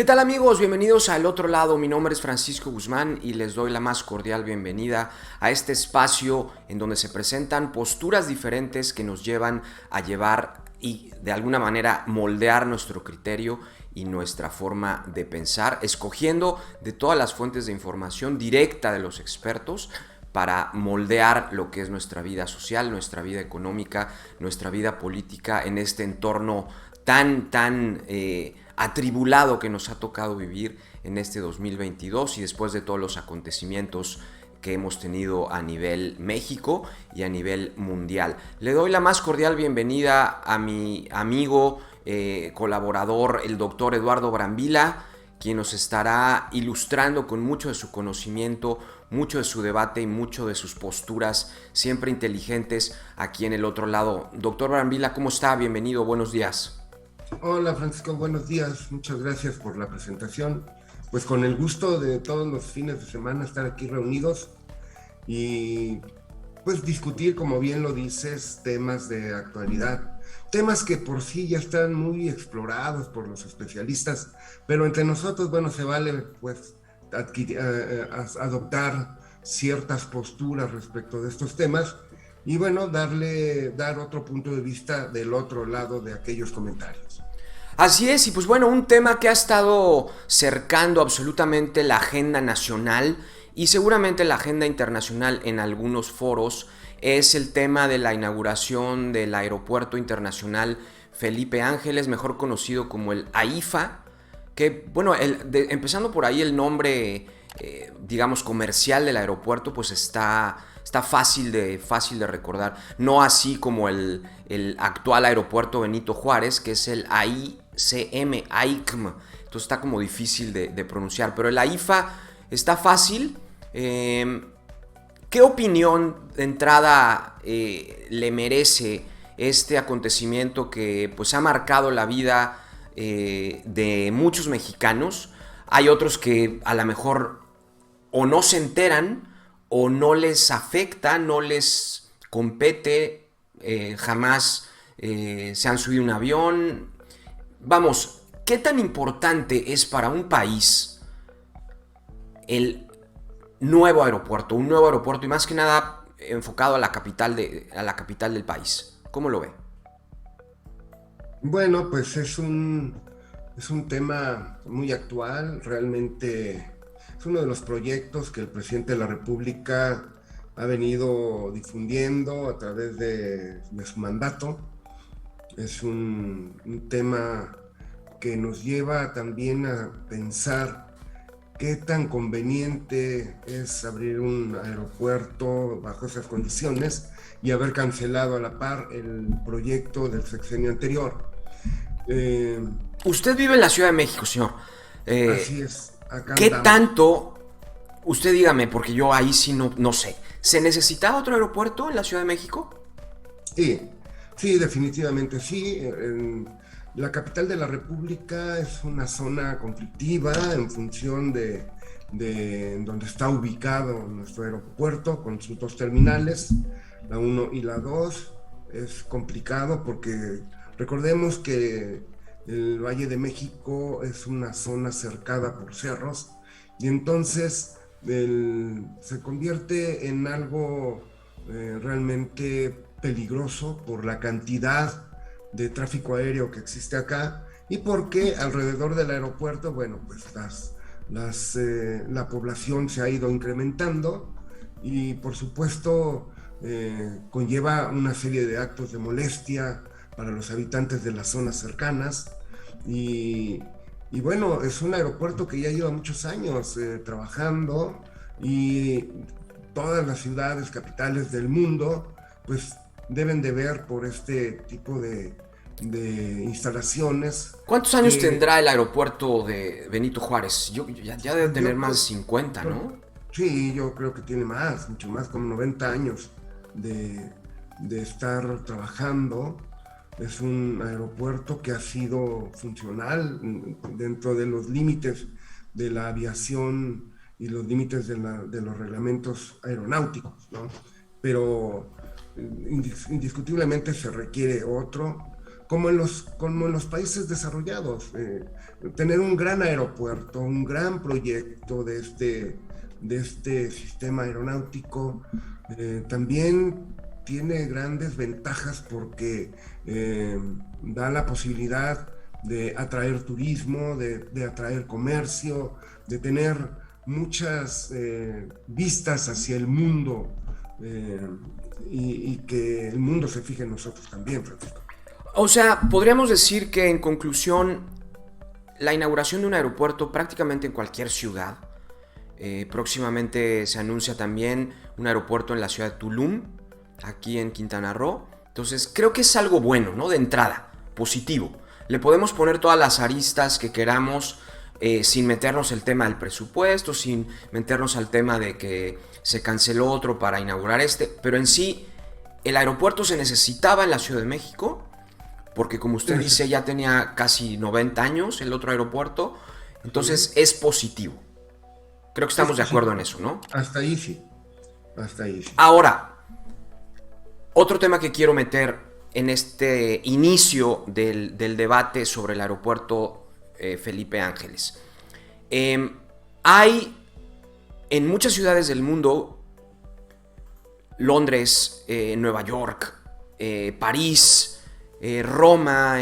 ¿Qué tal amigos? Bienvenidos al otro lado. Mi nombre es Francisco Guzmán y les doy la más cordial bienvenida a este espacio en donde se presentan posturas diferentes que nos llevan a llevar y de alguna manera moldear nuestro criterio y nuestra forma de pensar, escogiendo de todas las fuentes de información directa de los expertos para moldear lo que es nuestra vida social, nuestra vida económica, nuestra vida política en este entorno tan atribulado que nos ha tocado vivir en este 2022 y después de todos los acontecimientos que hemos tenido a nivel México y a nivel mundial. Le doy la más cordial bienvenida a mi amigo, colaborador, el doctor Eduardo Brambila, quien nos estará ilustrando con mucho de su conocimiento, mucho de su debate y mucho de sus posturas siempre inteligentes aquí en el otro lado. Doctor Brambila, ¿cómo está? Bienvenido, buenos días. Hola Francisco, buenos días. Muchas gracias por la presentación. Pues con el gusto de todos los fines de semana estar aquí reunidos y pues discutir, como bien lo dices, temas de actualidad, temas que por sí ya están muy explorados por los especialistas, pero entre nosotros, bueno, se vale pues adoptar ciertas posturas respecto de estos temas y bueno, dar otro punto de vista del otro lado de aquellos comentarios. Así es, y pues bueno, un tema que ha estado cercando absolutamente la agenda nacional y seguramente la agenda internacional en algunos foros es el tema de la inauguración del Aeropuerto Internacional Felipe Ángeles, mejor conocido como el AIFA, que bueno, empezando por ahí el nombre, digamos, comercial del aeropuerto, pues está fácil de recordar. No así como el actual aeropuerto Benito Juárez, que es el AICM, AICM. Entonces está como difícil de pronunciar. Pero el AIFA está fácil. ¿Qué opinión de entrada le merece este acontecimiento que pues ha marcado la vida de muchos mexicanos? Hay otros que a lo mejor o no se enteran o no les afecta, no les compete, jamás se han subido un avión. Vamos, ¿qué tan importante es para un país el un nuevo aeropuerto y más que nada enfocado a a la capital del país? ¿Cómo lo ve? Bueno, pues es un tema muy actual, realmente es uno de los proyectos que el presidente de la República ha venido difundiendo a través de su mandato. Es un tema que nos lleva también a pensar qué tan conveniente es abrir un aeropuerto bajo esas condiciones y haber cancelado a la par el proyecto del sexenio anterior. Eh, Usted vive en la Ciudad de México, señor. Así es, acá ¿Qué andamos. tanto, usted dígame, porque yo ahí sí no sé, ¿se necesitaba otro aeropuerto en la Ciudad de México? Sí, sí, definitivamente sí. La capital de la República es una zona conflictiva en función de donde está ubicado nuestro aeropuerto con sus dos terminales, la uno y la 2. Es complicado porque recordemos que el Valle de México es una zona cercada por cerros y entonces se convierte en algo realmente peligroso por la cantidad de tráfico aéreo que existe acá y porque alrededor del aeropuerto, bueno, pues la población se ha ido incrementando y por supuesto conlleva una serie de actos de molestia para los habitantes de las zonas cercanas y, y bueno, es un aeropuerto que ya lleva muchos años trabajando y todas las ciudades capitales del mundo pues deben de ver por este tipo de instalaciones ¿Cuántos años que tendrá el aeropuerto de Benito Juárez? Ya debe tener yo más de creo, 50, ¿no? sí, yo creo que tiene más, mucho más, como 90 años de, de estar trabajando. Es un aeropuerto que ha sido funcional dentro de los límites de la aviación y los límites de los reglamentos aeronáuticos, ¿no? Pero indiscutiblemente se requiere otro. como en los países desarrollados. Tener un gran aeropuerto, un gran proyecto de este sistema aeronáutico, también tiene grandes ventajas porque da la posibilidad de atraer turismo, de atraer comercio, de tener muchas vistas hacia el mundo, y que el mundo se fije en nosotros también, Francisco. O sea, podríamos decir que en conclusión, la inauguración de un aeropuerto prácticamente en cualquier ciudad, próximamente se anuncia también un aeropuerto en la ciudad de Tulum, aquí en Quintana Roo. Entonces creo que es algo bueno, ¿no? De entrada, positivo. Le podemos poner todas las aristas que queramos, sin meternos el tema del presupuesto, sin meternos al tema de que se canceló otro para inaugurar pero en sí el aeropuerto se necesitaba en la Ciudad de México, porque como usted dice ya tenía casi 90 años el otro aeropuerto, entonces es positivo. Creo que estamos de acuerdo en eso, ¿no? Hasta ahí sí. Hasta ahí sí. Ahora, otro tema que quiero meter en este inicio del debate sobre el aeropuerto Felipe Ángeles. Hay en muchas ciudades del mundo, Londres, Nueva York, París, Roma,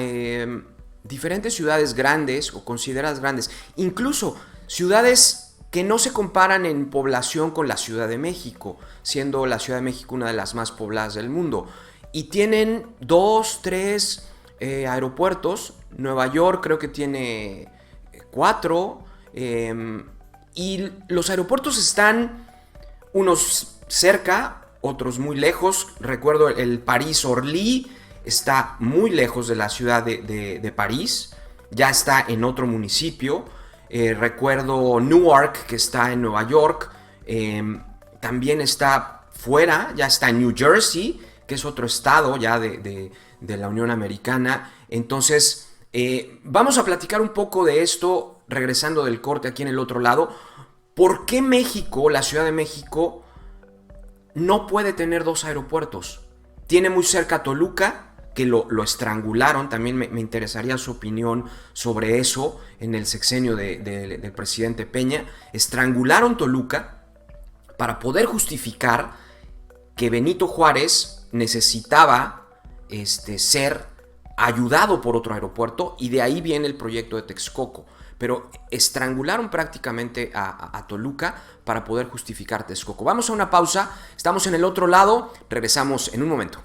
diferentes ciudades grandes o consideradas grandes, incluso ciudades que no se comparan en población con la Ciudad de México, siendo la Ciudad de México una de las más pobladas del mundo, y tienen 2, 3 aeropuertos. Nueva York creo que tiene 4, y los aeropuertos están unos cerca, otros muy lejos. Recuerdo el París-Orly está muy lejos de la ciudad de París, ya está en otro municipio. Recuerdo Newark, que está en Nueva York, también está fuera, ya está en New Jersey, que es otro estado ya de la Unión Americana. Entonces, vamos a platicar un poco de esto, regresando del corte aquí en el otro lado. ¿Por qué México, la Ciudad de México, no puede tener 2 aeropuertos? Tiene muy cerca Toluca, que lo estrangularon. También me interesaría su opinión sobre eso en el sexenio del presidente Peña. Estrangularon Toluca para poder justificar que Benito Juárez necesitaba ser ayudado por otro aeropuerto, y de ahí viene el proyecto de Texcoco. Pero estrangularon prácticamente a Toluca para poder justificar Texcoco. Vamos a una pausa, estamos en el otro lado, regresamos en un momento.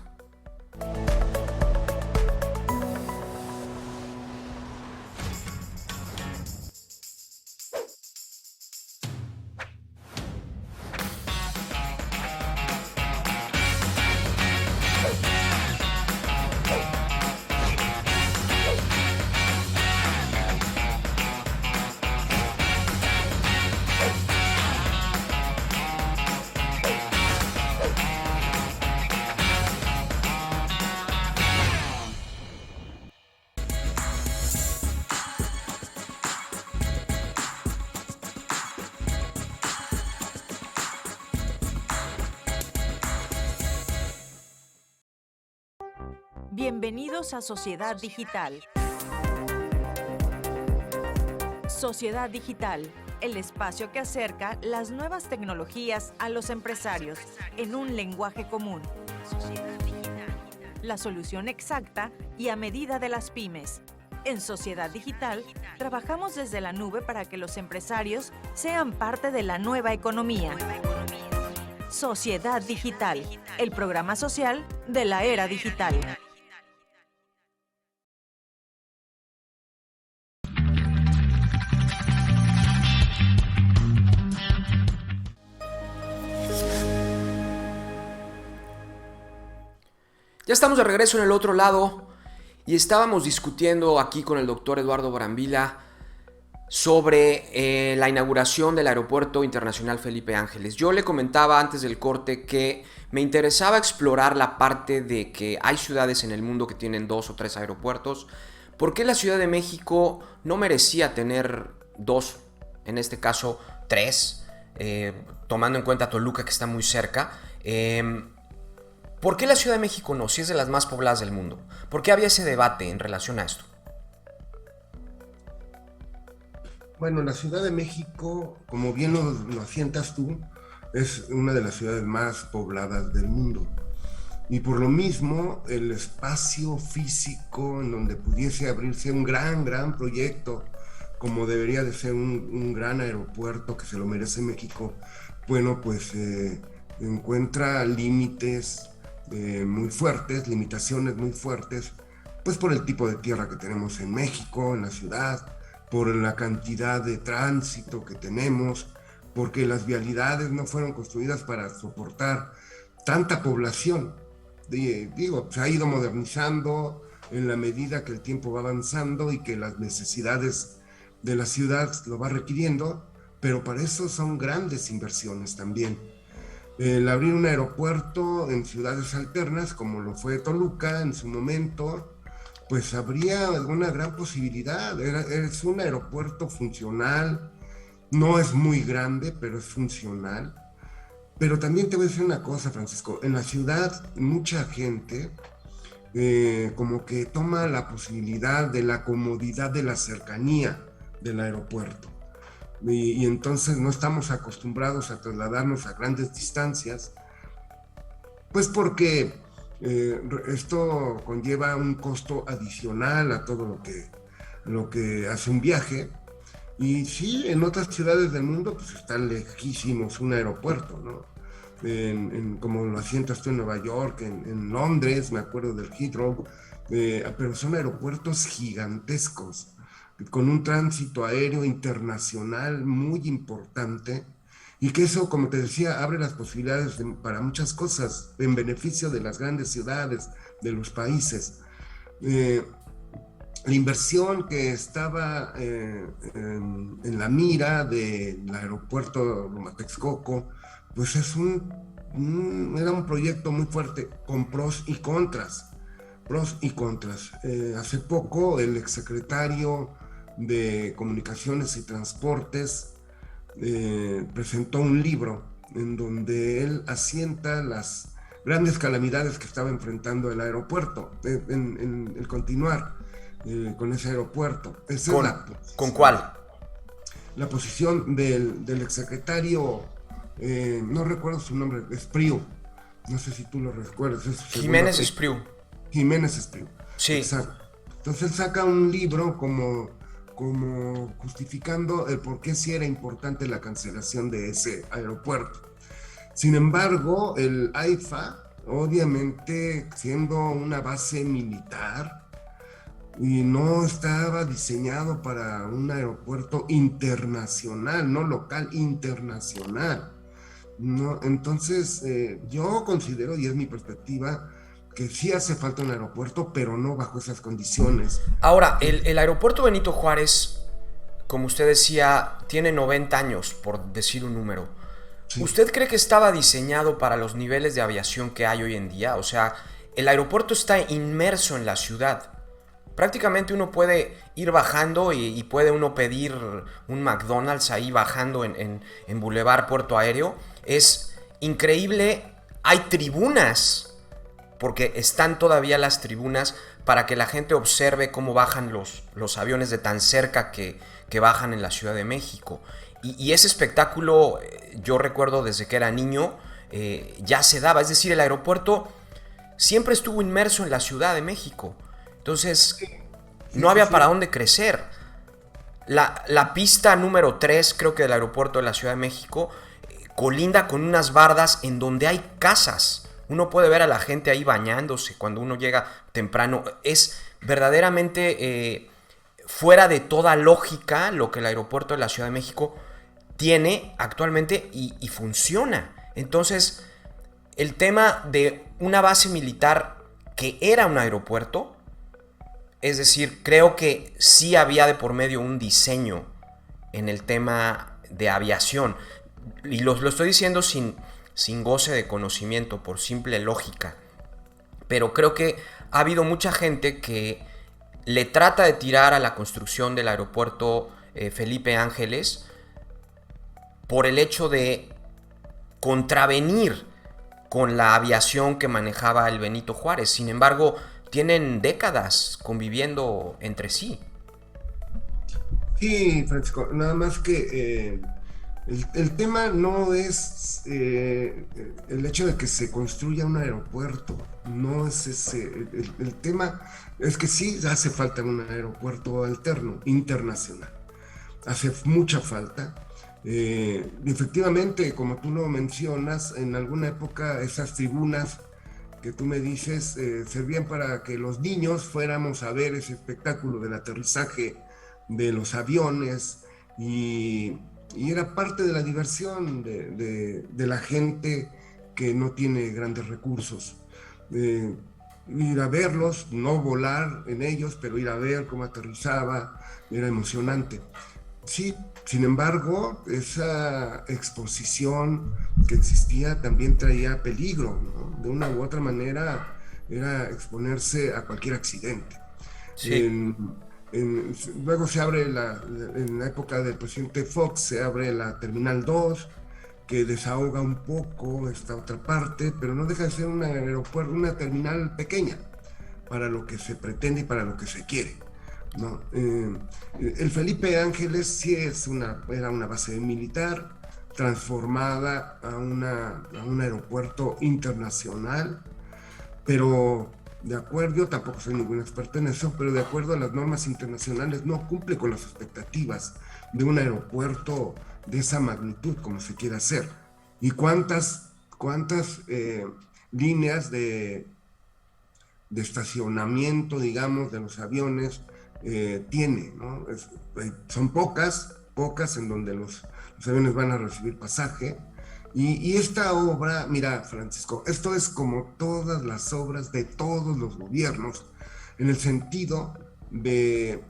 Bienvenidos a Sociedad Digital. Sociedad Digital, el espacio que acerca las nuevas tecnologías a los empresarios en un lenguaje común. La solución exacta y a medida de las pymes. En Sociedad Digital, trabajamos desde la nube para que los empresarios sean parte de la nueva economía. Sociedad Digital, el programa social de la era digital. Ya estamos de regreso en el otro lado y estábamos discutiendo aquí con el doctor Eduardo Brambila sobre la inauguración del Aeropuerto Internacional Felipe Ángeles. Yo le comentaba antes del corte que me interesaba explorar la parte de que hay ciudades en el mundo que tienen 2 o 3 aeropuertos. ¿Por qué la Ciudad de México no merecía tener 2, en este caso 3, tomando en cuenta Toluca, que está muy cerca? ¿Por qué la Ciudad de México no, si es de las más pobladas del mundo? ¿Por qué había ese debate en relación a esto? Bueno, la Ciudad de México, como bien lo asientas tú, es una de las ciudades más pobladas del mundo. Y por lo mismo, el espacio físico en donde pudiese abrirse un gran proyecto, como debería de ser un gran aeropuerto que se lo merece México, bueno, pues encuentra límites muy fuertes, limitaciones muy fuertes, pues por el tipo de tierra que tenemos en México, en la ciudad, por la cantidad de tránsito que tenemos, porque las vialidades no fueron construidas para soportar tanta población. Digo, se ha ido modernizando en la medida que el tiempo va avanzando y que las necesidades de la ciudad lo va requiriendo, pero para eso son grandes inversiones también. El abrir un aeropuerto en ciudades alternas, como lo fue Toluca en su momento, pues habría alguna gran posibilidad. Es un aeropuerto funcional, no es muy grande, pero es funcional. Pero también te voy a decir una cosa, Francisco, en la ciudad mucha gente como que toma la posibilidad de la comodidad de la cercanía del aeropuerto. Y entonces no estamos acostumbrados a trasladarnos a grandes distancias, pues porque esto conlleva un costo adicional a todo lo que hace un viaje. Y sí, en otras ciudades del mundo pues están lejísimos un aeropuerto, ¿no? Como lo asientas tú en Nueva York, en Londres, me acuerdo del Heathrow, pero son aeropuertos gigantescos, con un tránsito aéreo internacional muy importante, y que eso, como te decía, abre las posibilidades para muchas cosas en beneficio de las grandes ciudades, de los países. La inversión que estaba en la mira del aeropuerto Texcoco, pues era un proyecto muy fuerte, con pros y contras. Hace poco el exsecretario de Comunicaciones y Transportes presentó un libro en donde él asienta las grandes calamidades que estaba enfrentando el aeropuerto, en el continuar con ese aeropuerto. ¿Con cuál? La posición del exsecretario, no recuerdo su nombre, Espriu, no sé si tú lo recuerdas. Jiménez Espriu. Jiménez Espriu. Sí. Exacto. Entonces él saca un libro como justificando el por qué sí era importante la cancelación de ese aeropuerto. Sin embargo, el AIFA, obviamente siendo una base militar, y no estaba diseñado para un aeropuerto internacional, no local, internacional. No, entonces, yo considero, y es mi perspectiva, que sí hace falta un aeropuerto, pero no bajo esas condiciones. Ahora, el aeropuerto Benito Juárez, como usted decía, tiene 90 años, por decir un número. Sí. ¿Usted cree que estaba diseñado para los niveles de aviación que hay hoy en día? O sea, el aeropuerto está inmerso en la ciudad. Prácticamente uno puede ir bajando y puede uno pedir un McDonald's ahí bajando en Boulevard Puerto Aéreo. Es increíble. Hay tribunas, porque están todavía las tribunas para que la gente observe cómo bajan los aviones de tan cerca que bajan en la Ciudad de México. Y ese espectáculo, yo recuerdo desde que era niño, ya se daba. Es decir, el aeropuerto siempre estuvo inmerso en la Ciudad de México. Entonces, no había para dónde crecer. La pista número 3, creo que del aeropuerto de la Ciudad de México, colinda con unas bardas en donde hay casas. Uno puede ver a la gente ahí bañándose cuando uno llega temprano. Es verdaderamente fuera de toda lógica lo que el aeropuerto de la Ciudad de México tiene actualmente y funciona. Entonces, el tema de una base militar que era un aeropuerto, es decir, creo que sí había de por medio un diseño en el tema de aviación. Y lo estoy diciendo sin goce de conocimiento, por simple lógica. Pero creo que ha habido mucha gente que le trata de tirar a la construcción del aeropuerto Felipe Ángeles por el hecho de contravenir con la aviación que manejaba el Benito Juárez. Sin embargo, tienen décadas conviviendo entre sí. Sí, Francisco, nada más que el tema no es el hecho de que se construya un aeropuerto, no es ese. El tema es que sí hace falta un aeropuerto alterno, internacional. Hace mucha falta. Efectivamente, como tú lo mencionas, en alguna época esas tribunas que tú me dices servían para que los niños fuéramos a ver ese espectáculo del aterrizaje de los aviones y era parte de la diversión de la gente que no tiene grandes recursos. Ir a verlos, no volar en ellos, pero ir a ver cómo aterrizaba, era emocionante. Sí, sin embargo, esa exposición que existía también traía peligro, ¿no? De una u otra manera era exponerse a cualquier accidente. Sí. Luego se abre, en la época del presidente Fox, se abre la Terminal 2, que desahoga un poco esta otra parte, pero no deja de ser un aeropuerto, una terminal pequeña, para lo que se pretende y para lo que se quiere, ¿no? El Felipe Ángeles sí era una base militar transformada a un aeropuerto internacional, pero de acuerdo, yo tampoco soy ningún experto en eso, pero de acuerdo a las normas internacionales no cumple con las expectativas de un aeropuerto de esa magnitud como se quiere hacer. ¿Y cuántas líneas de estacionamiento, digamos, de los aviones tiene, ¿no? Son pocas en donde los aviones van a recibir pasaje. Y esta obra, mira, Francisco, esto es como todas las obras de todos los gobiernos, en el sentido de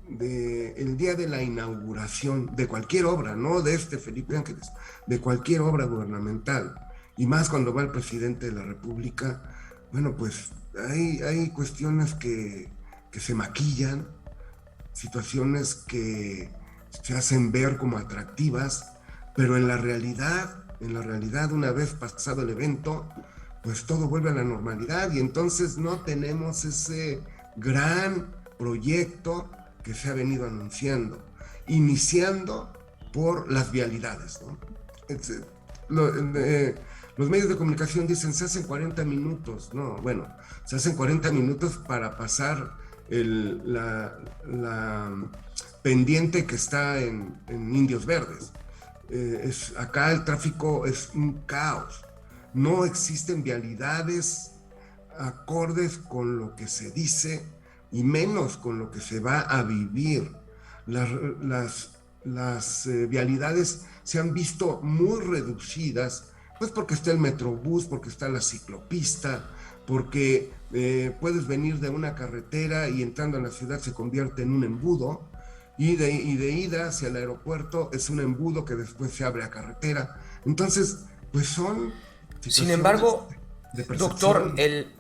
el día de la inauguración de cualquier obra, no de Felipe Ángeles, de cualquier obra gubernamental, y más cuando va el presidente de la República. Bueno, pues hay cuestiones que se maquillan, situaciones que se hacen ver como atractivas, pero en la realidad, una vez pasado el evento, pues todo vuelve a la normalidad y entonces no tenemos ese gran proyecto que se ha venido anunciando, iniciando por las vialidades, ¿no? Los medios de comunicación dicen se hacen 40 minutos, no, bueno, se hacen 40 minutos para pasar la pendiente que está en Indios Verdes. Acá el tráfico es un caos, no existen vialidades acordes con lo que se dice y menos con lo que se va a vivir. Las vialidades se han visto muy reducidas, pues porque está el Metrobús, porque está la ciclopista, porque puedes venir de una carretera y entrando a la ciudad se convierte en un embudo, y de ida hacia el aeropuerto es un embudo que después se abre a carretera. Entonces, pues son situaciones. Sin embargo, doctor, él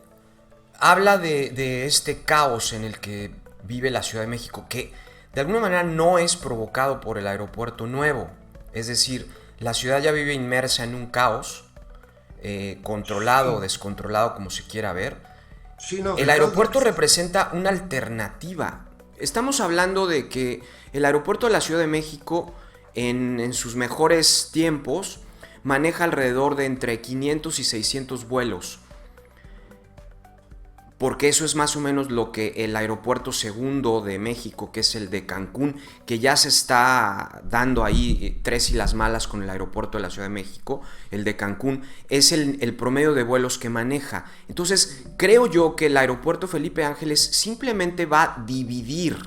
habla de este caos en el que vive la Ciudad de México, que de alguna manera no es provocado por el aeropuerto nuevo. Es decir, la ciudad ya vive inmersa en un caos, controlado o descontrolado, como se quiera ver. Sí, no, el aeropuerto representa una alternativa. Estamos hablando de que el aeropuerto de la Ciudad de México, en sus mejores tiempos, maneja alrededor de entre 500 y 600 vuelos. Porque eso es más o menos lo que el aeropuerto segundo de México, que es el de Cancún, que ya se está dando ahí tres y las malas con el aeropuerto de la Ciudad de México, el de Cancún, es el promedio de vuelos que maneja. Entonces, creo yo que el aeropuerto Felipe Ángeles simplemente va a dividir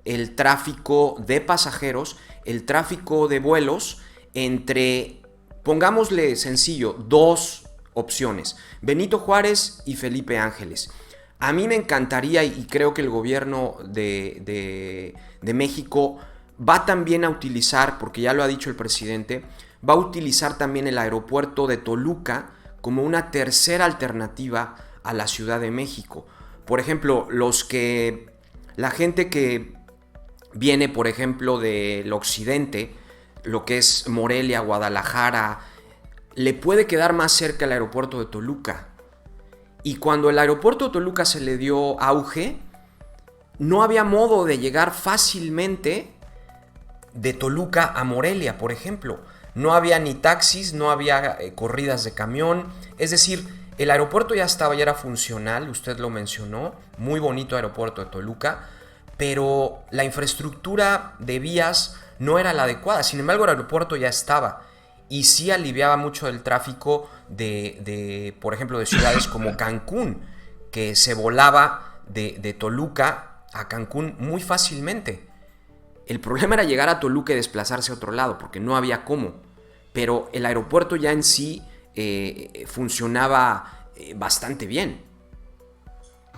el tráfico de pasajeros, el tráfico de vuelos, entre, pongámosle sencillo, dos opciones: Benito Juárez y Felipe Ángeles. A mí me encantaría, y creo que el gobierno de México va también a utilizar, porque ya lo ha dicho el presidente, va a utilizar también el aeropuerto de Toluca como una tercera alternativa a la Ciudad de México. Por ejemplo, la gente que viene, por ejemplo, del occidente, lo que es Morelia, Guadalajara, le puede quedar más cerca el aeropuerto de Toluca. Y cuando el aeropuerto de Toluca se le dio auge, no había modo de llegar fácilmente de Toluca a Morelia, por ejemplo. No había ni taxis, no había corridas de camión. Es decir, el aeropuerto ya estaba, ya era funcional, usted lo mencionó, muy bonito aeropuerto de Toluca, pero la infraestructura de vías no era la adecuada. Sin embargo, el aeropuerto ya estaba y sí aliviaba mucho el tráfico por ejemplo, de ciudades como Cancún, que se volaba de Toluca a Cancún muy fácilmente. El problema era llegar a Toluca y desplazarse a otro lado, porque no había cómo. Pero el aeropuerto ya en sí funcionaba bastante bien.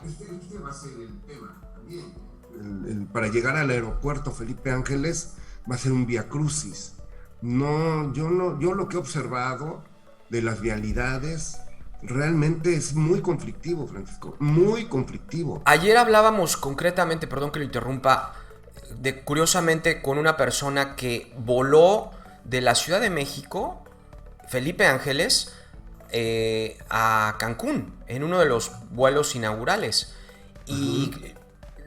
Este va a ser el tema también. Para llegar al aeropuerto Felipe Ángeles va a ser un viacrucis. Yo lo que he observado de las vialidades realmente es muy conflictivo, Francisco, muy conflictivo. Ayer hablábamos concretamente, perdón que lo interrumpa, curiosamente con una persona que voló de la Ciudad de México, Felipe Ángeles, a Cancún, en uno de los vuelos inaugurales. Y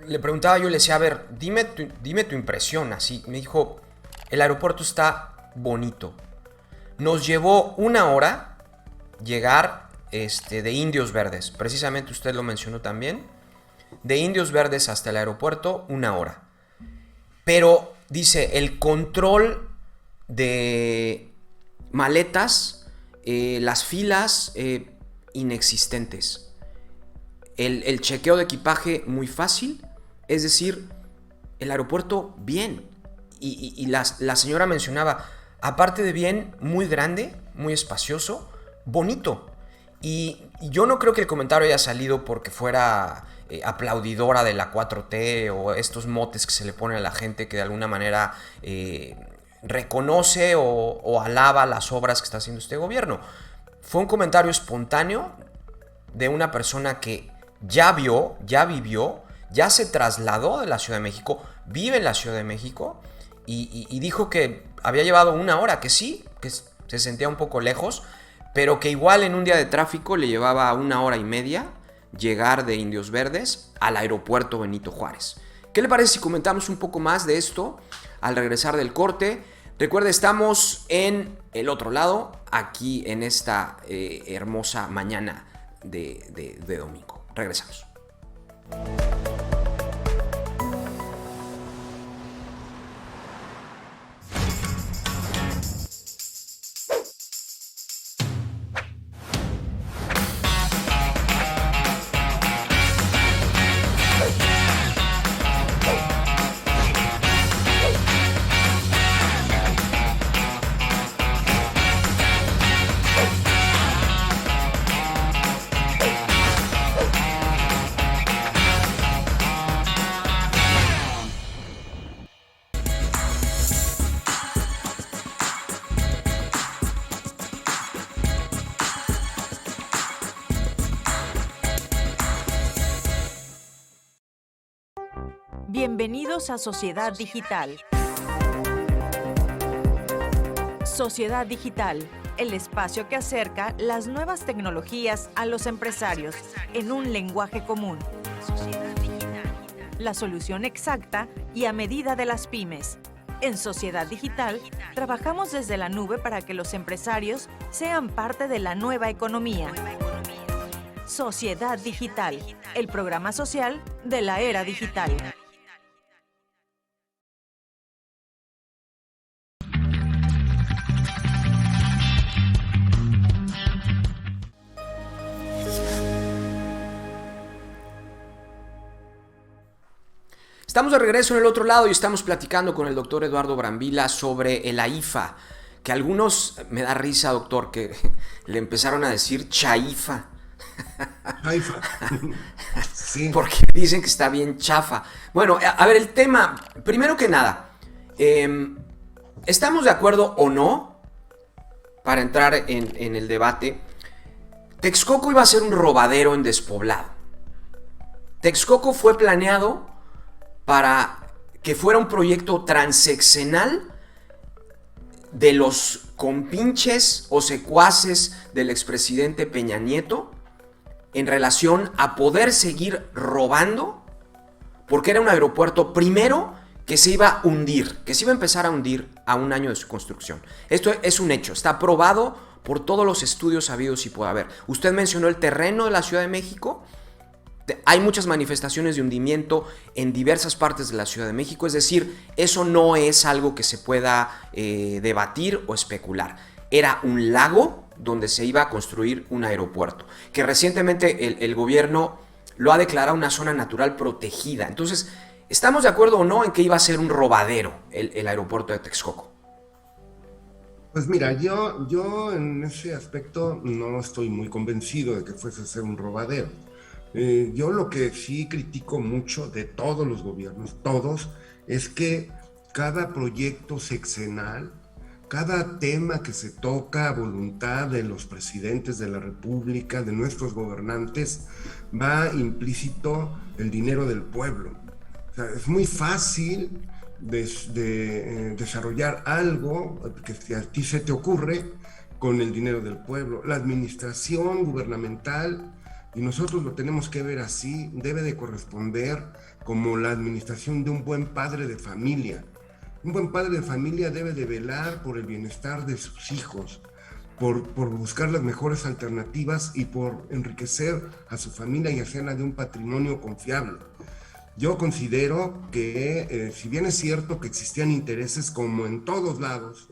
le preguntaba, yo le decía, a ver, dime tu impresión, así. Me dijo, el aeropuerto está bonito. Nos llevó 1 hora llegar de Indios Verdes, precisamente usted lo mencionó también, de Indios Verdes hasta el aeropuerto 1 hora. Pero dice, el control de maletas, las filas inexistentes, el chequeo de equipaje muy fácil, es decir, el aeropuerto bien. Y la señora mencionaba, aparte de bien, muy grande, muy espacioso, bonito. Y yo no creo que el comentario haya salido porque fuera aplaudidora de la 4T o estos motes que se le ponen a la gente que de alguna manera reconoce o alaba las obras que está haciendo este gobierno. Fue un comentario espontáneo de una persona que ya vio, ya vivió, ya se trasladó de la Ciudad de México, vive en la Ciudad de México y dijo que había llevado 1 hora, que sí, que se sentía un poco lejos, pero que igual en un día de tráfico le llevaba 1 hora y media llegar de Indios Verdes al aeropuerto Benito Juárez. ¿Qué le parece si comentamos un poco más de esto al regresar del corte? Recuerde, estamos en el otro lado, aquí en esta hermosa mañana de domingo. Regresamos. Bienvenidos a Sociedad Digital. Sociedad Digital, el espacio que acerca las nuevas tecnologías a los empresarios en un lenguaje común. La solución exacta y a medida de las pymes. En Sociedad Digital, trabajamos desde la nube para que los empresarios sean parte de la nueva economía. Sociedad Digital, el programa social de la era digital. Estamos de regreso en el otro lado y estamos platicando con el doctor Eduardo Brambila sobre el AIFA, que algunos, me da risa, doctor, que le empezaron a decir chaifa. Chaifa. Sí. Porque dicen que está bien chafa. Bueno, a ver, el tema, primero que nada, ¿estamos de acuerdo o no? Para entrar en el debate, Texcoco iba a ser un robadero en despoblado. Texcoco fue planeado para que fuera un proyecto transeccional de los compinches o secuaces del expresidente Peña Nieto en relación a poder seguir robando, porque era un aeropuerto, primero, que se iba a hundir, que se iba a empezar a hundir a un año de su construcción. Esto es un hecho, está probado por todos los estudios habidos y por haber. Usted mencionó el terreno de la Ciudad de México. Hay muchas manifestaciones de hundimiento en diversas partes de la Ciudad de México, es decir, eso no es algo que se pueda debatir o especular. Era un lago donde se iba a construir un aeropuerto, que recientemente el gobierno lo ha declarado una zona natural protegida. Entonces, ¿estamos de acuerdo o no en que iba a ser un robadero el aeropuerto de Texcoco? Pues mira, yo en ese aspecto no estoy muy convencido de que fuese a ser un robadero. Yo lo que sí critico mucho de todos los gobiernos, todos, es que cada proyecto sexenal, cada tema que se toca a voluntad de los presidentes de la República, de nuestros gobernantes, va implícito el dinero del pueblo. O sea, es muy fácil desarrollar algo que a ti se te ocurre con el dinero del pueblo. La administración gubernamental, y nosotros lo tenemos que ver así, debe de corresponder como la administración de un buen padre de familia. Un buen padre de familia debe de velar por el bienestar de sus hijos, por buscar las mejores alternativas y por enriquecer a su familia y hacerla de un patrimonio confiable. Yo considero que, si bien es cierto que existían intereses como en todos lados,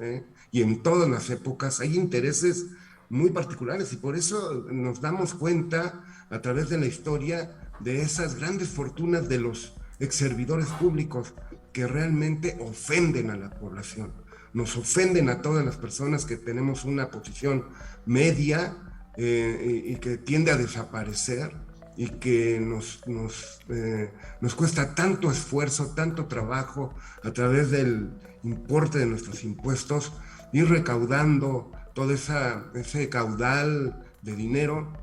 y en todas las épocas, hay intereses muy particulares y por eso nos damos cuenta a través de la historia de esas grandes fortunas de los exservidores públicos que realmente ofenden a la población, nos ofenden a todas las personas que tenemos una posición media y que tiende a desaparecer y que nos cuesta tanto esfuerzo, tanto trabajo a través del importe de nuestros impuestos, ir recaudando todo ese caudal de dinero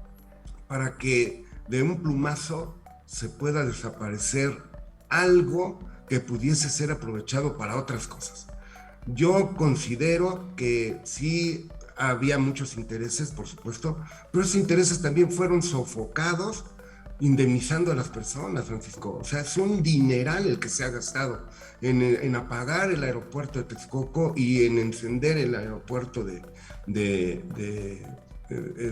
para que de un plumazo se pueda desaparecer algo que pudiese ser aprovechado para otras cosas. Yo considero que sí había muchos intereses, por supuesto, pero esos intereses también fueron sofocados indemnizando a las personas, Francisco. O sea, es un dineral el que se ha gastado en apagar el aeropuerto de Texcoco y en encender el aeropuerto de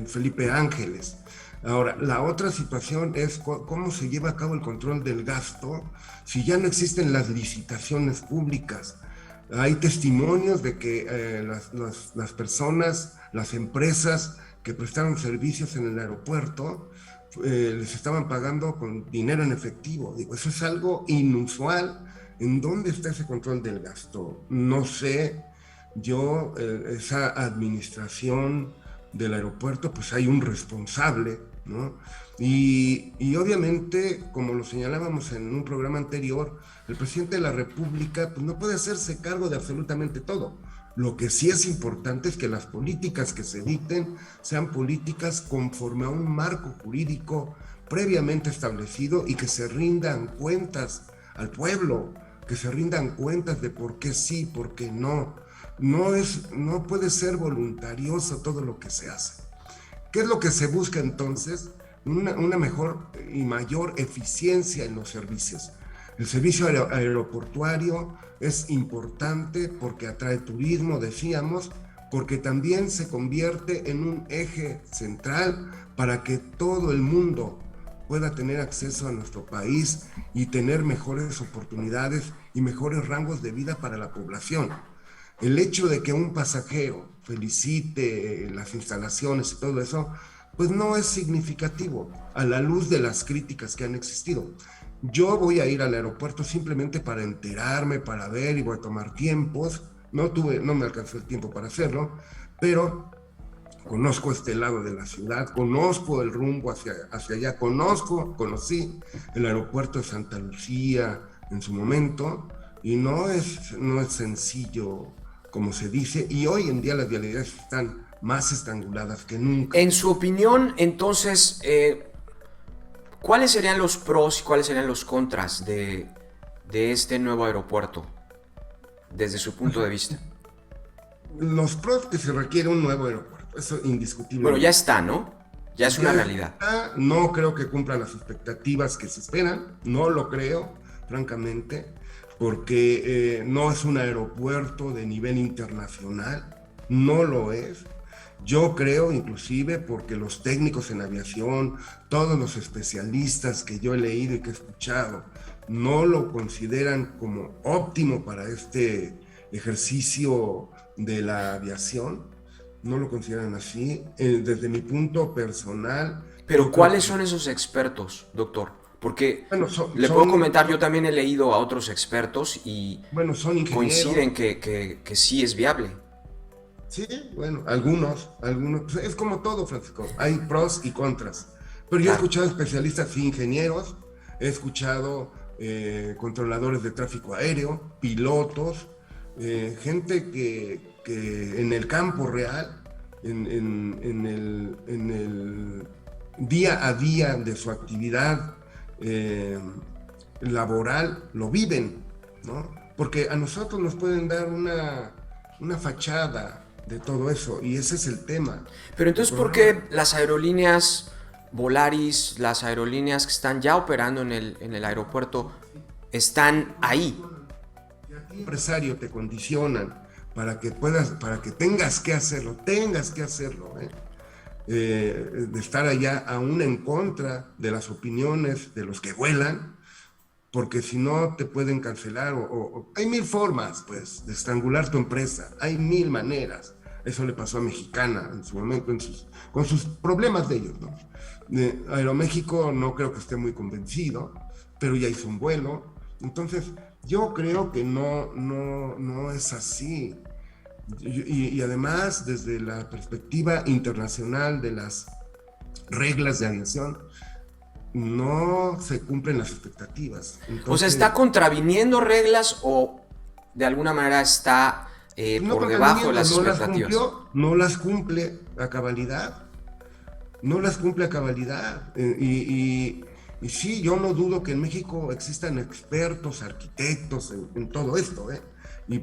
Felipe Ángeles. Ahora, la otra situación es cómo se lleva a cabo el control del gasto si ya no existen las licitaciones públicas. Hay testimonios de que las personas, las empresas que prestaron servicios en el aeropuerto, les estaban pagando con dinero en efectivo. Digo, eso es algo inusual. ¿En dónde está ese control del gasto? No sé. Yo, esa administración del aeropuerto, pues hay un responsable, ¿no? Y obviamente, como lo señalábamos en un programa anterior, el presidente de la República pues no puede hacerse cargo de absolutamente todo. Lo que sí es importante es que las políticas que se dicten sean políticas conforme a un marco jurídico previamente establecido y que se rindan cuentas al pueblo, que se rindan cuentas de por qué sí, por qué no. No puede ser voluntarioso todo lo que se hace. ¿Qué es lo que se busca entonces? Una mejor y mayor eficiencia en los servicios. El servicio aeroportuario es importante porque atrae turismo, decíamos, porque también se convierte en un eje central para que todo el mundo pueda tener acceso a nuestro país y tener mejores oportunidades y mejores rangos de vida para la población. El hecho de que un pasajero felicite las instalaciones y todo eso, pues no es significativo a la luz de las críticas que han existido. Yo voy a ir al aeropuerto simplemente para enterarme, para ver y voy a tomar tiempos. No me alcanzó el tiempo para hacerlo, pero conozco este lado de la ciudad, conozco el rumbo hacia allá, conocí el aeropuerto de Santa Lucía en su momento y no es sencillo como se dice, y hoy en día las vialidades están más estranguladas que nunca. En su opinión, entonces, ¿cuáles serían los pros y cuáles serían los contras de este nuevo aeropuerto, desde su punto de vista? Los pros que se requiere un nuevo aeropuerto, eso indiscutible. Bueno, ya está, ¿no? Ya es una Ya realidad. está, no creo que cumpla las expectativas que se esperan, no lo creo, francamente, porque no es un aeropuerto de nivel internacional, no lo es. Yo creo, inclusive, porque los técnicos en aviación, todos los especialistas que yo he leído y que he escuchado, no lo consideran como óptimo para este ejercicio de la aviación, no lo consideran así. Desde mi punto personal. Pero ¿cuáles son esos expertos, doctor? Porque Bueno, le puedo comentar, yo también he leído a otros expertos y bueno, son ingenieros. coinciden que sí es viable. Sí, bueno, algunos, pues es como todo, Francisco, hay pros y contras. Pero yo he escuchado especialistas y ingenieros, he escuchado controladores de tráfico aéreo, pilotos, gente que en el campo real, en el día a día de su actividad laboral, lo viven, ¿no? Porque a nosotros nos pueden dar una fachada de todo eso, y ese es el tema. Pero entonces, ¿por qué las aerolíneas Volaris, las aerolíneas que están ya operando en el aeropuerto, están ahí? Empresario te condicionan para que puedas, para que tengas que hacerlo, de estar allá aún en contra de las opiniones de los que vuelan, porque si no te pueden cancelar o hay mil formas, pues, de estrangular tu empresa, hay mil maneras. Eso le pasó a Mexicana en su momento, con sus problemas de ellos, ¿no? Aeroméxico no creo que esté muy convencido, pero ya hizo un vuelo. Entonces, yo creo que no es así. Y además, desde la perspectiva internacional de las reglas de aviación, no se cumplen las expectativas. Entonces, o sea, ¿está contraviniendo reglas o de alguna manera está por debajo de las expectativas? No las cumple a cabalidad. Y sí, yo no dudo que en México existan expertos, arquitectos en todo esto,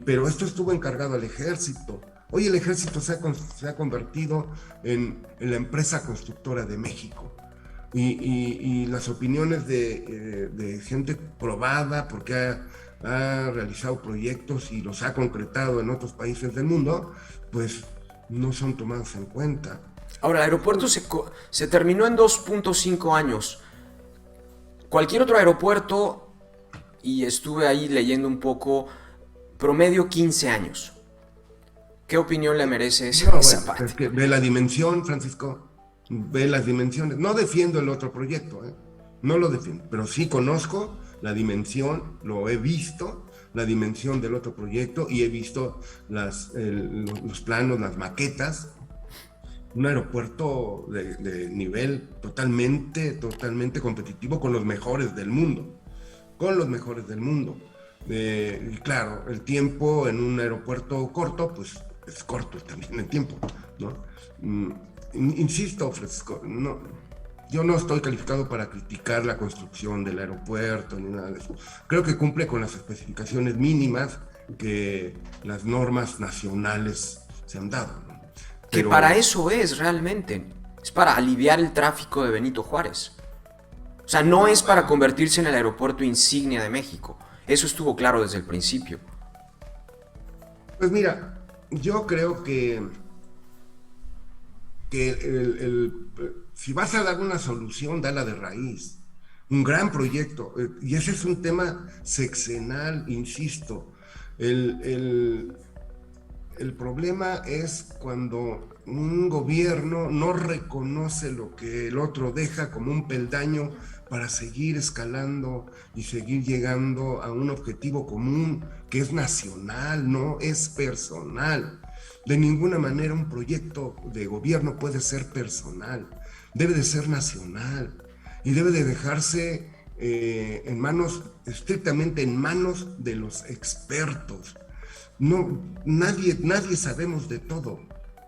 pero esto estuvo encargado al ejército. Hoy el ejército se ha convertido en la empresa constructora de México. Y las opiniones de gente probada, porque ha realizado proyectos y los ha concretado en otros países del mundo, pues no son tomados en cuenta. Ahora, el aeropuerto se terminó en 2.5 años. Cualquier otro aeropuerto, y estuve ahí leyendo un poco, promedio 15 años. ¿Qué opinión le merece esa parte? Es que ve la dimensión, Francisco, ve las dimensiones. No defiendo el otro proyecto, no lo defiendo, pero sí conozco la dimensión, lo he visto, la dimensión del otro proyecto, y he visto los planos, las maquetas. Un aeropuerto de nivel totalmente competitivo con los mejores del mundo. Y claro, el tiempo en un aeropuerto corto, pues es corto también el tiempo, ¿no? Insisto, Francisco, yo no estoy calificado para criticar la construcción del aeropuerto ni nada de eso. Creo que cumple con las especificaciones mínimas que las normas nacionales se han dado, ¿no? Que para eso es realmente, es para aliviar el tráfico de Benito Juárez. O sea, no es para convertirse en el aeropuerto insignia de México. Eso estuvo claro desde el principio. Pues mira, yo creo que si vas a dar una solución, dala de raíz. Un gran proyecto. Y ese es un tema sexenal, insisto. El problema es cuando un gobierno no reconoce lo que el otro deja como un peldaño para seguir escalando y seguir llegando a un objetivo común que es nacional, no es personal. De ninguna manera un proyecto de gobierno puede ser personal, debe de ser nacional y debe de dejarse estrictamente en manos de los expertos. No, nadie sabemos de todo,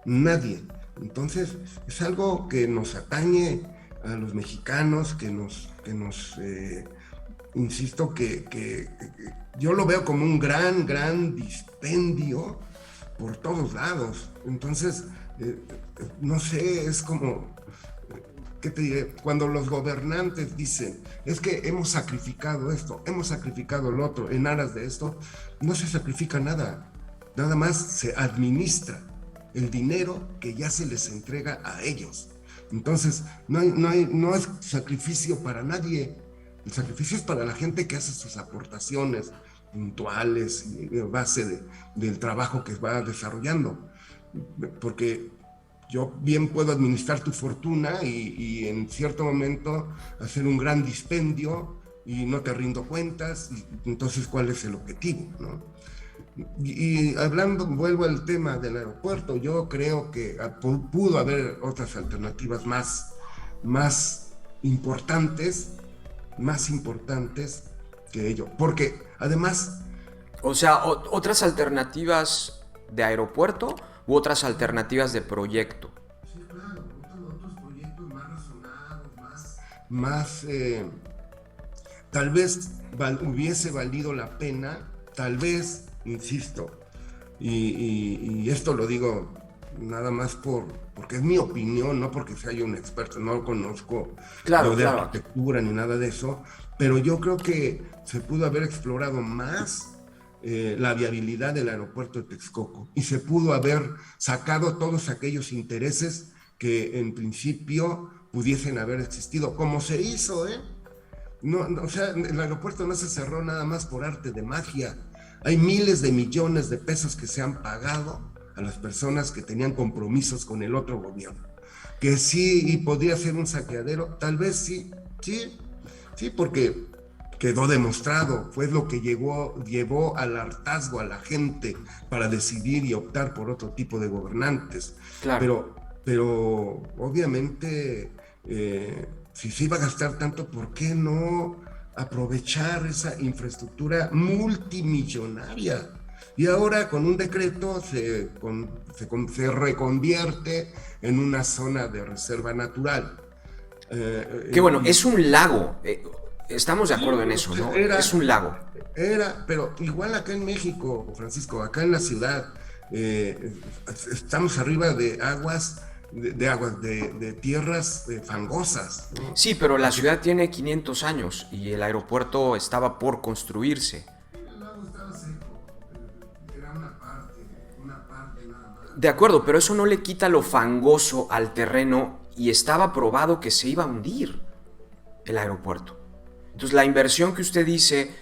nadie. Entonces es algo que nos atañe a los mexicanos, insisto, que yo lo veo como un gran dispendio por todos lados. Entonces, no sé, es como, ¿qué te diré? Cuando los gobernantes dicen, es que hemos sacrificado esto, hemos sacrificado lo otro en aras de esto, no se sacrifica nada, nada más se administra el dinero que ya se les entrega a ellos. Entonces, no es sacrificio para nadie, el sacrificio es para la gente que hace sus aportaciones puntuales y de base del trabajo que va desarrollando, porque yo bien puedo administrar tu fortuna y en cierto momento hacer un gran dispendio y no te rindo cuentas, y entonces ¿cuál es el objetivo, no? Y hablando, vuelvo al tema del aeropuerto, yo creo que pudo haber otras alternativas más importantes que ello, porque además... O sea, otras alternativas de aeropuerto u otras alternativas de proyecto. Sí, claro, otros proyectos más razonados, más tal vez hubiese valido la pena, tal vez, insisto, y esto lo digo nada más porque es mi opinión, no porque sea yo un experto, no conozco lo de arquitectura ni nada de eso, pero yo creo que se pudo haber explorado más la viabilidad del aeropuerto de Texcoco y se pudo haber sacado todos aquellos intereses que en principio pudiesen haber existido, como se hizo, o sea, el aeropuerto no se cerró nada más por arte de magia. Hay miles de millones de pesos que se han pagado a las personas que tenían compromisos con el otro gobierno. Que sí, y podría ser un saqueadero, tal vez sí, porque quedó demostrado, fue lo que llevó al hartazgo a la gente para decidir y optar por otro tipo de gobernantes. Claro. Pero obviamente, si se iba a gastar tanto, ¿por qué no aprovechar esa infraestructura multimillonaria? Y ahora con un decreto se reconvierte en una zona de reserva natural. Que bueno, es un lago. Estamos de acuerdo en eso, ¿no? Es un lago. Pero igual acá en México, Francisco, acá en la ciudad, estamos arriba de aguas, de tierras fangosas, ¿no? Sí, pero la ciudad tiene 500 años y el aeropuerto estaba por construirse. El lago estaba seco, era una parte nada más. De acuerdo, pero eso no le quita lo fangoso al terreno y estaba probado que se iba a hundir el aeropuerto. Entonces la inversión que usted dice,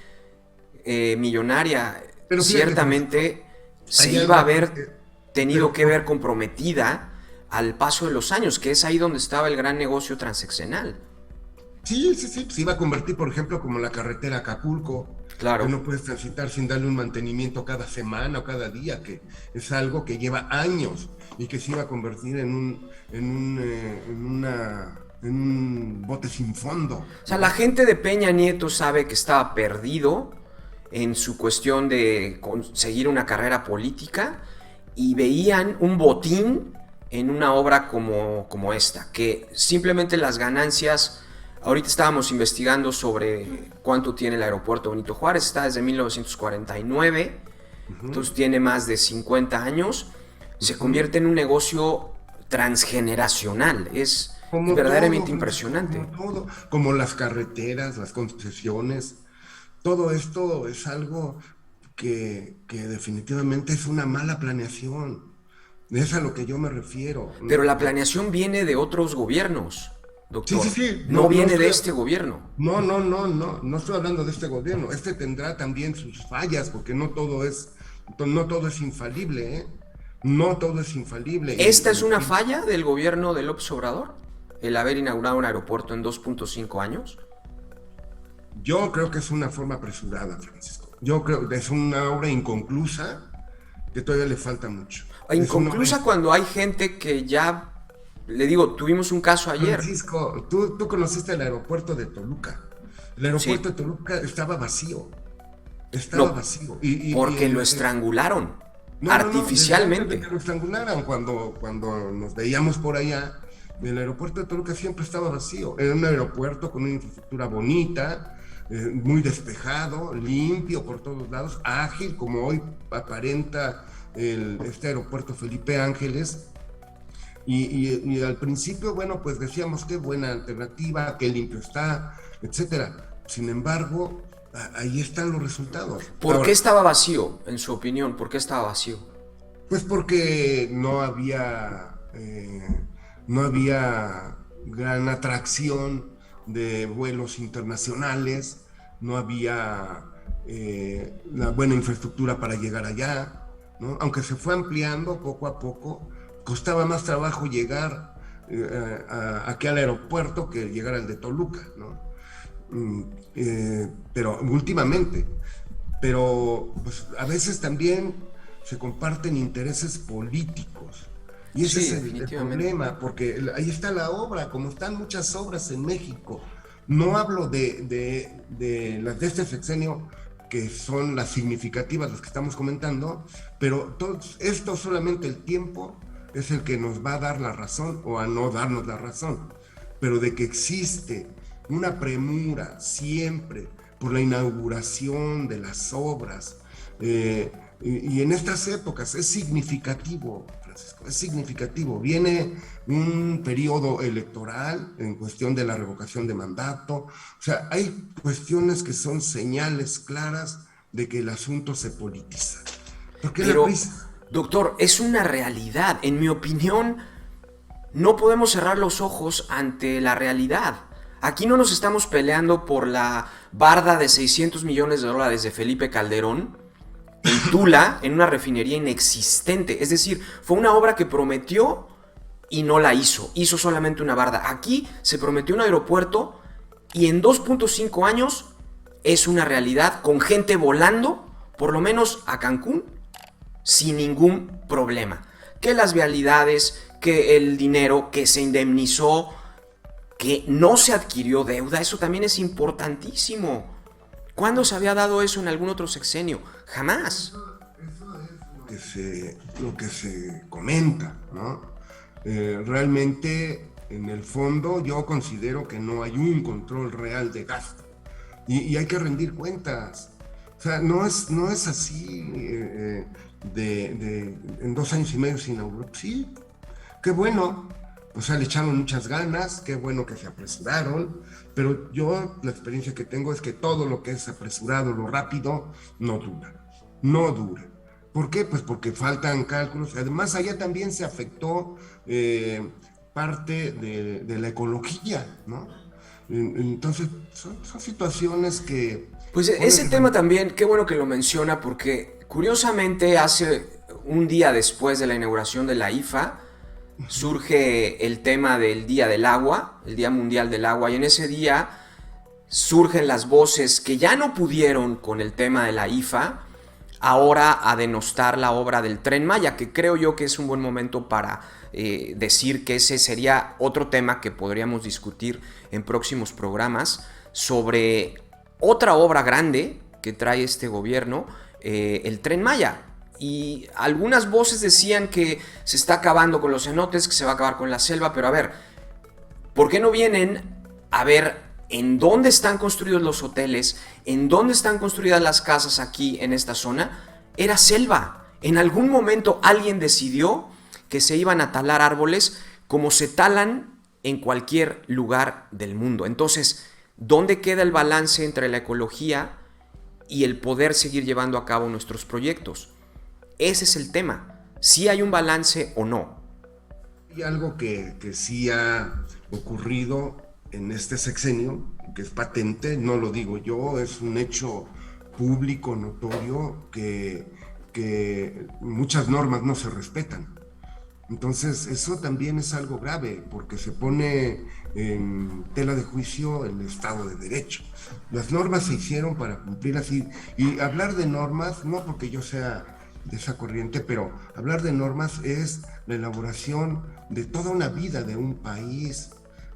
millonaria, pero ciertamente se iba a haber tenido que ver comprometida al paso de los años, que es ahí donde estaba el gran negocio transeccional. Sí, se iba a convertir, por ejemplo, como la carretera Acapulco. Claro. Que no puedes transitar sin darle un mantenimiento cada semana o cada día, que es algo que lleva años y que se iba a convertir en un bote sin fondo. O sea, la gente de Peña Nieto sabe que estaba perdido en su cuestión de conseguir una carrera política y veían un botín en una obra como esta, que simplemente las ganancias... Ahorita estábamos investigando sobre cuánto tiene el aeropuerto Benito Juárez, está desde 1949, entonces tiene más de 50 años, se convierte en un negocio transgeneracional, es verdaderamente impresionante. Como las carreteras, las concesiones, todo esto es algo que definitivamente es una mala planeación, es a lo que yo me refiero. Pero la planeación viene de otros gobiernos. Doctor, sí. No viene de este gobierno. No estoy hablando de este gobierno. Este tendrá también sus fallas, porque no todo es infalible, ¿eh? No todo es infalible. ¿Esta es una falla del gobierno de López Obrador? ¿El haber inaugurado un aeropuerto en 2.5 años? Yo creo que es una forma apresurada, Francisco. Yo creo que es una obra inconclusa que todavía le falta mucho. Inconclusa cuando hay gente que ya... Le digo, tuvimos un caso ayer. Francisco, tú conociste el aeropuerto de Toluca. El aeropuerto de Toluca estaba vacío. Vacío. Porque lo estrangularon artificialmente. No, lo estrangularon cuando nos veíamos por allá. El aeropuerto de Toluca siempre estaba vacío. Era un aeropuerto con una infraestructura bonita, muy despejado, limpio por todos lados, ágil, como hoy aparenta este aeropuerto Felipe Ángeles. Y al principio, bueno, pues decíamos qué buena alternativa, qué limpio está, etcétera. Sin embargo, ahí están los resultados. ¿Por qué estaba vacío, en su opinión? ¿Por qué estaba vacío? Pues porque no había gran atracción de vuelos internacionales, no había la buena infraestructura para llegar allá, ¿no? Aunque se fue ampliando poco a poco, costaba más trabajo llegar aquí al aeropuerto que llegar al de Toluca, ¿no? Pero últimamente, pues a veces también se comparten intereses políticos. Y ese es el problema, porque ahí está la obra, como están muchas obras en México. No hablo de las de este sexenio, que son las significativas, las que estamos comentando, pero esto solamente el tiempo es el que nos va a dar la razón o a no darnos la razón. Pero de que existe una premura siempre por la inauguración de las obras, y en estas épocas es significativo, Francisco, es significativo. Viene un periodo electoral en cuestión de la revocación de mandato. O sea, hay cuestiones que son señales claras de que el asunto se politiza. ¿Por qué la prisa? Doctor, es una realidad. En mi opinión, no podemos cerrar los ojos ante la realidad. Aquí no nos estamos peleando por la barda de $600 millones de Felipe Calderón en Tula, en una refinería inexistente. Es decir, fue una obra que prometió y no la hizo. Hizo solamente una barda. Aquí se prometió un aeropuerto y en 2.5 años es una realidad, con gente volando, por lo menos a Cancún, sin ningún problema. Que las vialidades, que el dinero, que se indemnizó, que no se adquirió deuda, eso también es importantísimo. ¿Cuándo se había dado eso en algún otro sexenio? Jamás. Eso es lo que se comenta, ¿no? Realmente, en el fondo, yo considero que no hay un control real de gasto. Y hay que rendir cuentas. O sea, no es así en 2 años y medio se inauguró. Sí, qué bueno. O sea, le echaron muchas ganas, qué bueno que se apresuraron, pero yo la experiencia que tengo es que todo lo que es apresurado, lo rápido, no dura. ¿Por qué? Pues porque faltan cálculos. Además, allá también se afectó parte de la ecología, ¿no? Entonces, son situaciones que... Pues ese tema también, qué bueno que lo menciona, porque curiosamente hace un día después de la inauguración de la IFA, surge el tema del Día del Agua, el Día Mundial del Agua, y en ese día surgen las voces que ya no pudieron con el tema de la IFA, ahora a denostar la obra del Tren Maya, que creo yo que es un buen momento para decir que ese sería otro tema que podríamos discutir en próximos programas, sobre otra obra grande que trae este gobierno, el Tren Maya. Y algunas voces decían que se está acabando con los cenotes, que se va a acabar con la selva, pero a ver, ¿por qué no vienen a ver en dónde están construidos los hoteles, en dónde están construidas las casas aquí en esta zona? Era selva. En algún momento alguien decidió que se iban a talar árboles como se talan en cualquier lugar del mundo. Entonces, ¿dónde queda el balance entre la ecología y el poder seguir llevando a cabo nuestros proyectos? Ese es el tema. ¿Sí hay un balance o no? Hay algo que sí ha ocurrido en este sexenio, que es patente, no lo digo yo, es un hecho público, notorio, que muchas normas no se respetan. Entonces, eso también es algo grave, porque se pone en tela de juicio el Estado de Derecho. Las normas se hicieron para cumplir así. Y hablar de normas, no porque yo sea de esa corriente, pero hablar de normas es la elaboración de toda una vida de un país,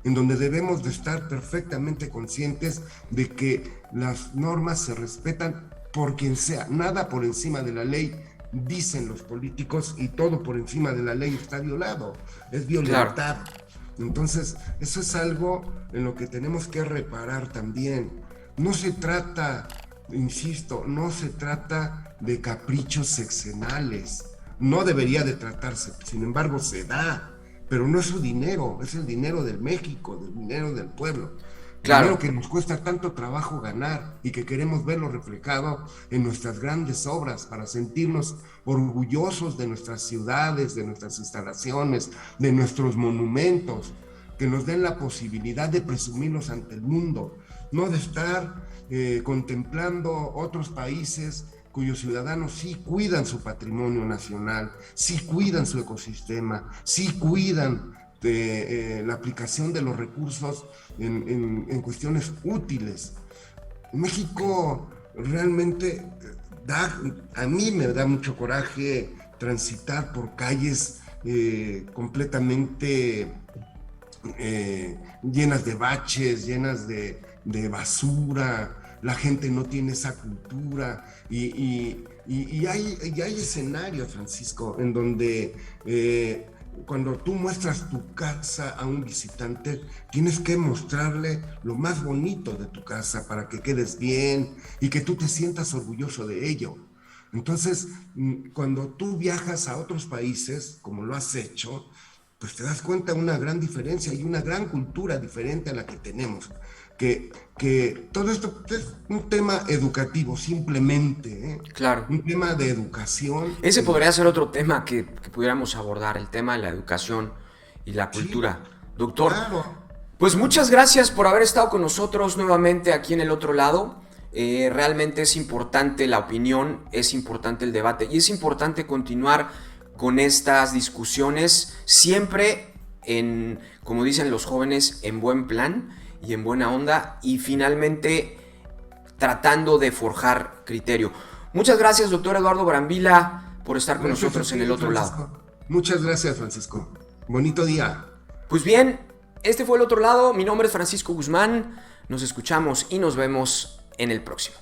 en donde debemos de estar perfectamente conscientes de que las normas se respetan por quien sea, nada por encima de la ley, dicen los políticos, y todo por encima de la ley está violado, es violentado. Claro. Entonces, eso es algo en lo que tenemos que reparar también. No se trata, insisto, no se trata de caprichos sexenales. no debería de tratarse, sin embargo se da, pero no es su dinero, es el dinero del México, del dinero del pueblo. Claro. Dinero que nos cuesta tanto trabajo ganar y que queremos verlo reflejado en nuestras grandes obras para sentirnos orgullosos de nuestras ciudades, de nuestras instalaciones, de nuestros monumentos, que nos den la posibilidad de presumirlos ante el mundo, no de estar contemplando otros países cuyos ciudadanos sí cuidan su patrimonio nacional, sí cuidan su ecosistema, sí cuidan de la aplicación de los recursos en cuestiones útiles. México realmente a mí me da mucho coraje transitar por calles completamente llenas de baches, llenas de basura. La gente no tiene esa cultura y hay escenarios, Francisco, en donde cuando tú muestras tu casa a un visitante, tienes que mostrarle lo más bonito de tu casa para que quedes bien y que tú te sientas orgulloso de ello. Entonces, cuando tú viajas a otros países, como lo has hecho, pues te das cuenta de una gran diferencia y una gran cultura diferente a la que tenemos. Que todo esto es un tema educativo, simplemente, ¿eh? Claro. Un tema de educación. Ese podría ser otro tema que pudiéramos abordar, el tema de la educación y la cultura. Sí, doctor, claro. Pues muchas gracias por haber estado con nosotros nuevamente aquí en El Otro Lado. Realmente es importante la opinión, es importante el debate y es importante continuar con estas discusiones siempre en, como dicen los jóvenes, en buen plan y en buena onda y finalmente tratando de forjar criterio. Muchas gracias, doctor Eduardo Brambila, por estar con nosotros en El Otro Lado. Muchas gracias, Francisco. Bonito día. Pues bien, este fue El Otro Lado. Mi nombre es Francisco Guzmán. Nos escuchamos y nos vemos en el próximo.